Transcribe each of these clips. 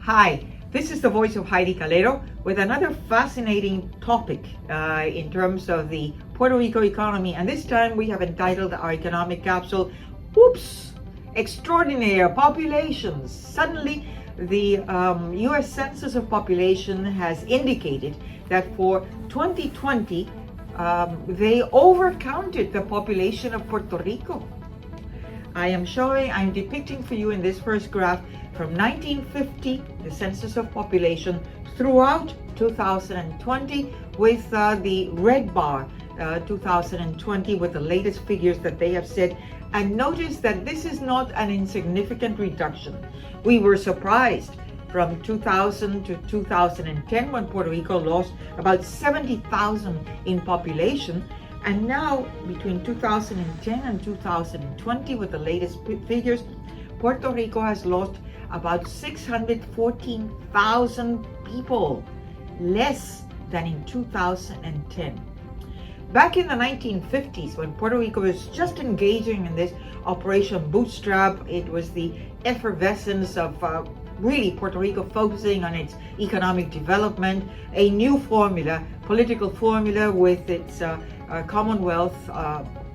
Hi, this is the voice of Heidie Calero with another fascinating topic in terms of the Puerto Rico economy. And this time we have entitled our economic capsule, Oops, Extraordinaire Populations. Suddenly, the U.S. Census of Population has indicated that for 2020, they overcounted the population of Puerto Rico. I'm depicting for you in this first graph from 1950, the census of population, throughout 2020 with the red bar, 2020 with the latest figures that they have said. And notice that this is not an insignificant reduction. We were surprised from 2000 to 2010 when Puerto Rico lost about 70,000 in population. And now, between 2010 and 2020, with the latest figures, Puerto Rico has lost about 614,000 people, less than in 2010. Back in the 1950s, when Puerto Rico was just engaging in this Operation Bootstrap, it was the effervescence of really Puerto Rico focusing on its economic development, a new formula, political formula with its Commonwealth,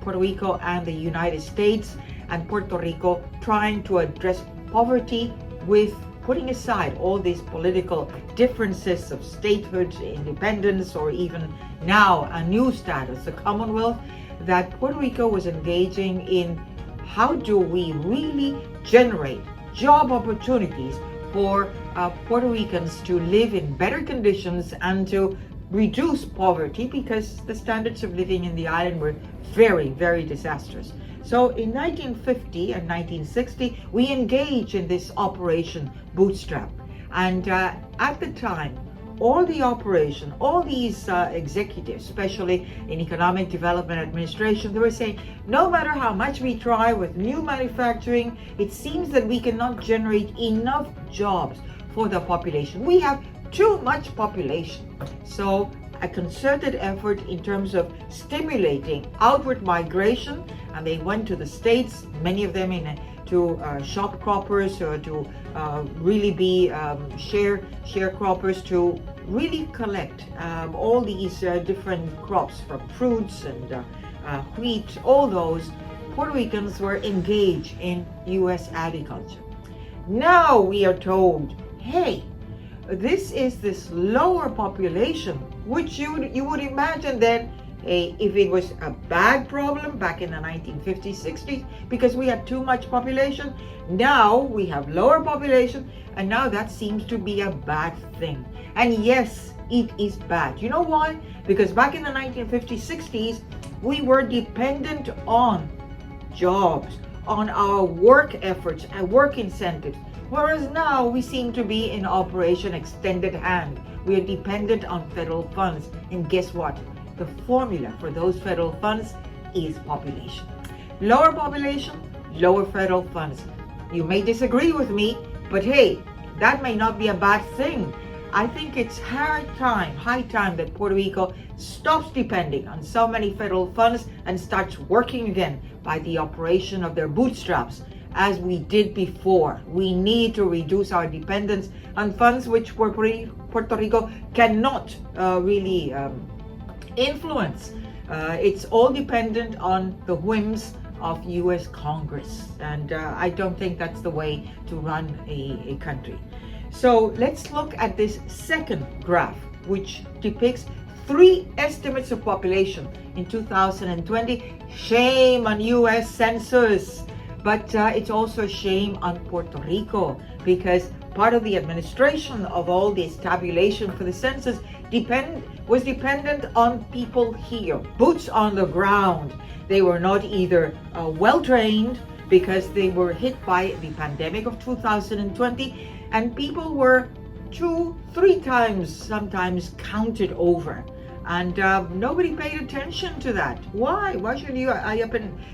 Puerto Rico and the United States, and Puerto Rico trying to address poverty with putting aside all these political differences of statehood, independence, or even now a new status, the Commonwealth, that Puerto Rico was engaging in. How do we really generate job opportunities for Puerto Ricans to live in better conditions and to reduce poverty, because the standards of living in the island were very, very disastrous. So in 1950 and 1960, we engaged in this Operation Bootstrap. And at the time, all these executives, especially in economic development administration, they were saying, no matter how much we try with new manufacturing, it seems that we cannot generate enough jobs for the population. We have too much population. So a concerted effort in terms of stimulating outward migration, and they went to the States, many of them to shop croppers, or to really be sharecroppers, to really collect all these different crops from fruits and wheat. All those Puerto Ricans were engaged in U.S. agriculture. Now we are told, hey, this is this lower population, which you would imagine that if it was a bad problem back in the 1950s, 60s, because we had too much population, now we have lower population, and now that seems to be a bad thing. And yes, it is bad. You know why? Because back in the 1950s, 60s, we were dependent on jobs, on our work efforts and work incentives. Whereas now we seem to be in Operation Extended Hand. We are dependent on federal funds. And guess what? The formula for those federal funds is population. Lower population, lower federal funds. You may disagree with me, but hey, that may not be a bad thing. I think it's high time that Puerto Rico stops depending on so many federal funds and starts working again by the operation of their bootstraps, as we did before. We need to reduce our dependence on funds which Puerto Rico cannot really influence. It's all dependent on the whims of U.S. Congress, and I don't think that's the way to run a country. So let's look at this second graph, which depicts three estimates of population in 2020. Shame on U.S. Census. But it's also a shame on Puerto Rico, because part of the administration of all this tabulation for the census was dependent on people here, boots on the ground. They were not either well-trained, because they were hit by the pandemic of 2020, and people were 2-3 times sometimes counted over. And nobody paid attention to that. Why? Why should you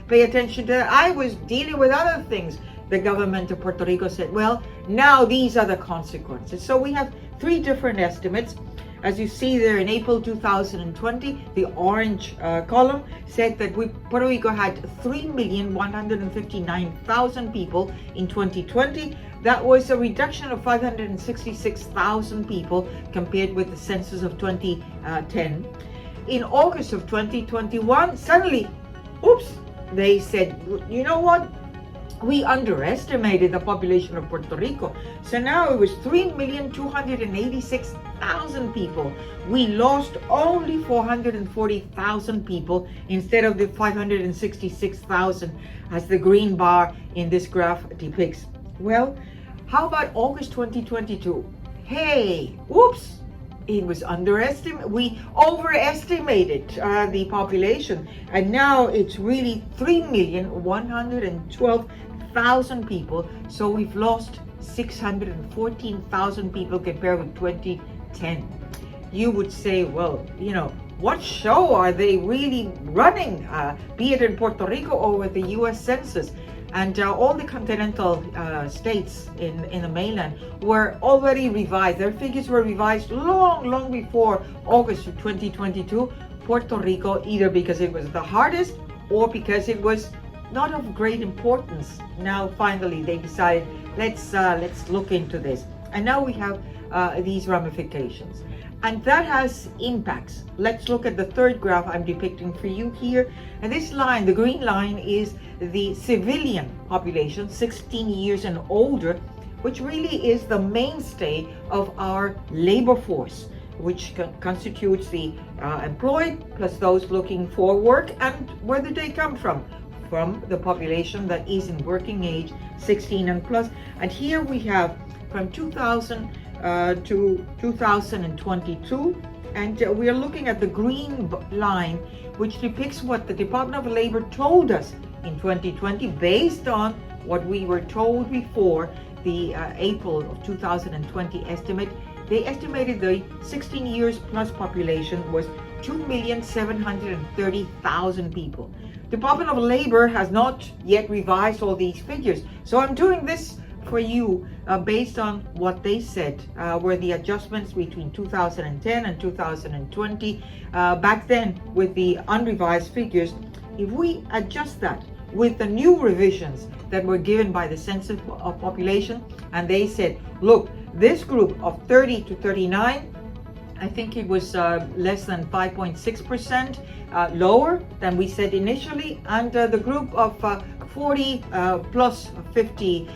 pay attention to that? I was dealing with other things. The government of Puerto Rico said, well, now these are the consequences. So we have three different estimates. As you see there, in April 2020, the orange column said that Puerto Rico had 3,159,000 people in 2020. That was a reduction of 566,000 people compared with the census of 2010. In August of 2021, suddenly, oops, they said, you know what? We underestimated the population of Puerto Rico. So now it was 3,286,000 people. We lost only 440,000 people instead of the 566,000 as the green bar in this graph depicts. Well, how about August 2022? Hey, whoops! It was we overestimated the population, and now it's really 3,112,000 people. So we've lost 614,000 people compared with 2010. You would say, well, you know, what show are they really running, be it in Puerto Rico or with the U.S. Census? And all the continental states in the mainland were already revised. Their figures were revised long before August of 2022. Puerto Rico, either because it was the hardest or because it was not of great importance. Now finally they decided, let's look into this. And now we have these ramifications. And that has impacts. Let's look at the third graph I'm depicting for you here. And this line, the green line, is the civilian population, 16 years and older, which really is the mainstay of our labor force, which constitutes the employed plus those looking for work. And where did they come from? From the population that is in working age, 16 and plus. And here we have from 2000 to 2022, and we are looking at the green line, which depicts what the Department of Labor told us in 2020 based on what we were told before the April of 2020 estimate. They estimated the 16 years plus population was 2,730,000 people. Department of Labor has not yet revised all these figures, so I'm doing this for you based on what they said were the adjustments between 2010 and 2020. Back then, with the unrevised figures, if we adjust that with the new revisions that were given by the Census of Population, and they said, look, this group of 30 to 39, I think it was less than 5.6% lower than we said initially, and the group of 40 plus 50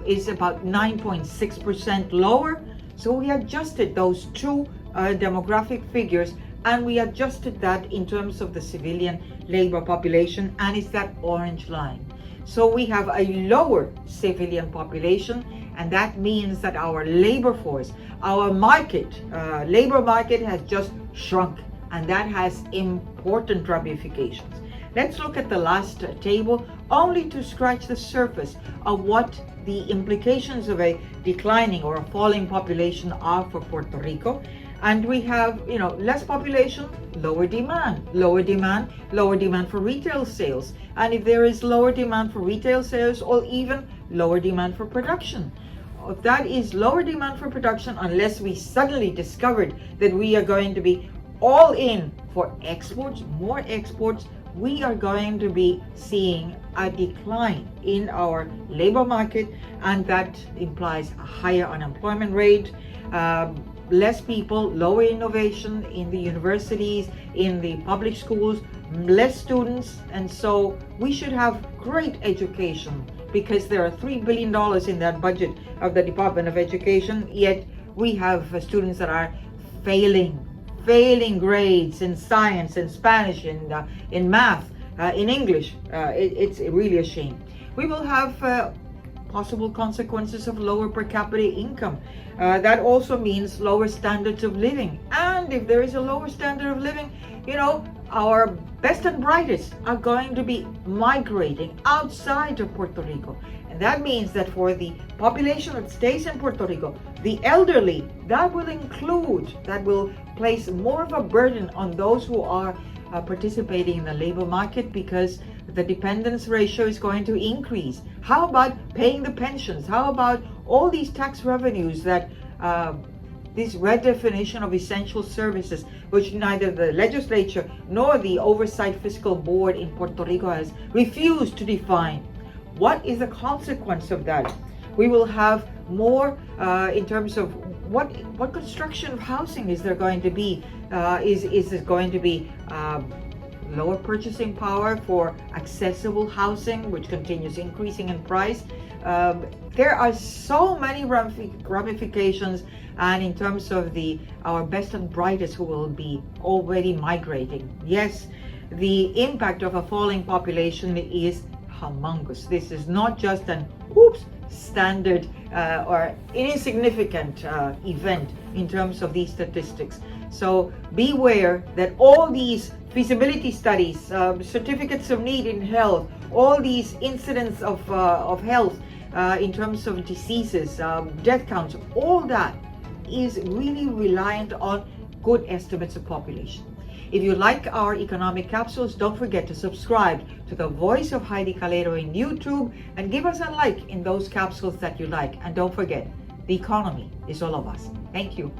is about 9.6% lower. So we adjusted those two demographic figures, and we adjusted that in terms of the civilian labor population, and it's that orange line. So we have a lower civilian population, and that means that our labor force, our labor market has just shrunk, and that has important ramifications. Let's look at the last table, only to scratch the surface of what the implications of a declining or a falling population are for Puerto Rico. And we have, less population, lower demand for retail sales. And if there is lower demand for retail sales, or even lower demand for production, if that is lower demand for production, unless we suddenly discovered that we are going to be all in for exports, more exports, we are going to be seeing a decline in our labor market, and that implies a higher unemployment rate, less people, lower innovation in the universities, in the public schools, less students. And so we should have great education, because there are $3 billion in that budget of the Department of Education, yet we have students that are failing grades in science, in Spanish, in math, in English. It's really a shame. We will have possible consequences of lower per capita income. That also means lower standards of living. And if there is a lower standard of living, our best and brightest are going to be migrating outside of Puerto Rico. And that means that for the population that stays in Puerto Rico, the elderly, that will place more of a burden on those who are participating in the labor market, because the dependence ratio is going to increase. How about paying the pensions? How about all these tax revenues that this redefinition of essential services, which neither the legislature nor the Oversight Fiscal Board in Puerto Rico has refused to define. What is the consequence of that? We will have more in terms of what construction of housing is there going to be? Is it going to be lower purchasing power for accessible housing, which continues increasing in price? There are so many ramifications, and in terms of our best and brightest who will be already migrating. Yes, the impact of a falling population is humongous. This is not just an standard or insignificant event in terms of these statistics. So beware that all these feasibility studies, certificates of need in health, all these incidents of health in terms of diseases, death counts, all that is really reliant on good estimates of population. If you like our economic capsules, don't forget to subscribe to the Voice of Heidie Calero in YouTube and give us a like in those capsules that you like. And don't forget, the economy is all of us. Thank you.